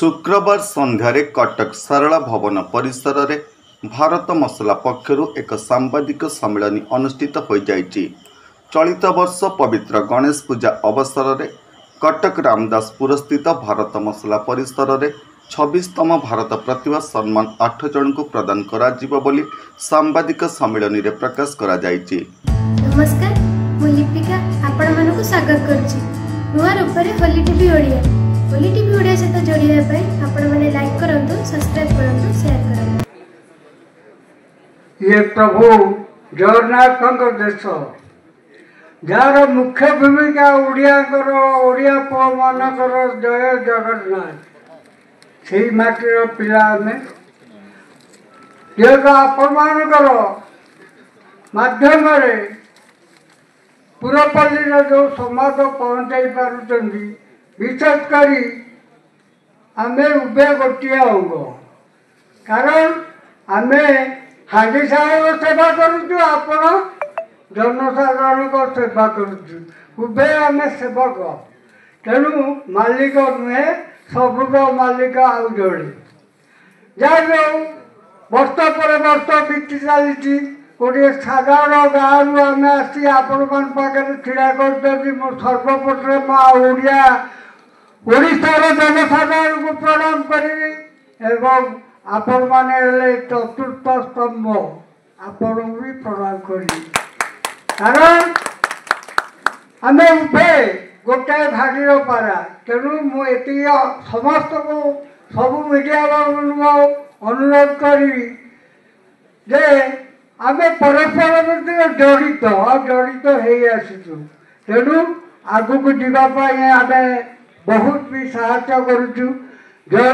शुक्रवार संध्यारे कटक सारला भवन परिसर रे भारत मसला पक्षरु एक सांबादिक सम्मेलन अनुष्ठित हो जाइछि। चलित वर्ष पवित्र गणेश पूजा अवसर रे कटक रामदासपुर स्थित भारत मसला परिसर रे 26तम भारत प्रतिभा सम्मान 8 जन को प्रदान करा जिवो बोली सांबादिक सम्मेलन रे प्रकाश करा जाइछि। नमस्कार, मु लिपिका आपण मानको स्वागत करछि। नुआ रूपरे होली टीवी ओडिया सहित जोड़िया आपण माने लाइक करंतु, सब्सक्राइब करंतु, शेयर करंतु। ये प्रभु जगन्नाथ देश जार मुख्य भूमिका ओडिया पुओ मानकर जय जगन्नाथ से माटीर पिला जेहेतु आपण मानकर माध्यम पुरपल्ली जो समाज पहुँचाई पार्टी विशेषकर आम उभे गोटे अंग कारण आम हांडी साहब सेवा करुचु, आपण जनसाधारण सेवा करुचु, उभे आम सेवक। तेणु मालिक नुहे सबुर मालिक आउ जोड़े जहाँ वर्ष पर वर्ष बीती चली गोटे साधारण गाँव आम आसी आपण पाखे ठिया कर सर्वप्रथम ओडिया ओडिशार जनसाधारण को प्रणाम करी एवं आपण माने चतुर्थ स्तंभ आपण भी प्रणाम करी कारण आम उभे गोटे भाड़ीर पारा। तेणु मुझे समस्त को सब मीडिया अनुरोध करी जे आम परस्पर जड़ित हो आसचु। तेणु आगू जावाई आम बहुत भी साहाय्य करुचु। जय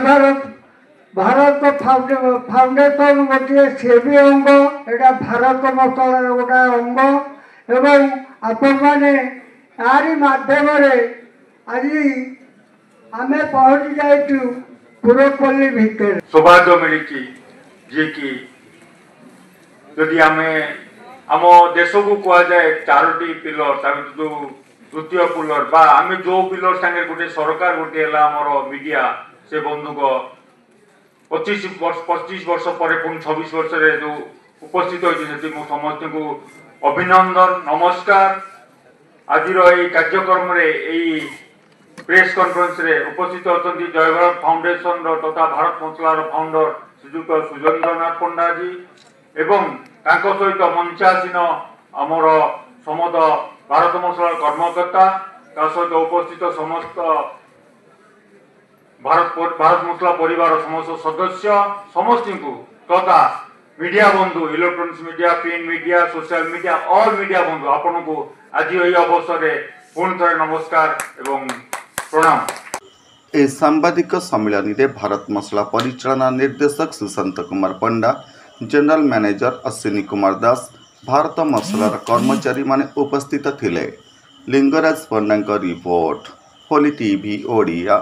भारत फाउंडेशन गोटे सी भी अंग एटा भारत मसलार गोटे अंग एवं आपण मैंने यारी माध्यम आज आम पहुँची जाइचु पुरपल्ली भितर सौभाग्य मिली जी कि यदि आम देश को कह जाए चारोटी पिलर जो तृतीय पिलर बा आम जो पिलर संगे गोटे सरकार गोटे मीडिया से बंधुक 25 वर्ष पर 26 वर्ष जो उपस्थित होती समस्त को अभिनंदन नमस्कार। आज कार्यक्रम प्रेस कॉन्फ्रेंस रे उपस्थित अच्छा जय भारत फाउंडेशन तथा भारत मसलार फाउंडर श्रीजुक्त सुरेंद्रनाथ पंडा जी एवं सहित मंचासीन आमर समद भारत मसलार कर्मकर्ता सहित उपस्थित समस्त भारत मसला परिवार समस्त सदस्य समस्त को तथा मीडिया बंधु electronics media print media social media all media बंधु आपण को आज यही अवसर पुणी थे नमस्कार एवं प्रणाम। ए सांबादिक सम्मेलन में भारत मसला परिचालना निर्देशक सुशांत कुमार पंडा, जनरल मैनेजर अश्विनी कुमार दास, भारत मसलार कर्मचारी माने उपस्थित थिले। लिंगराज पंडा रिपोर्ट, होली टीवी ओडिया।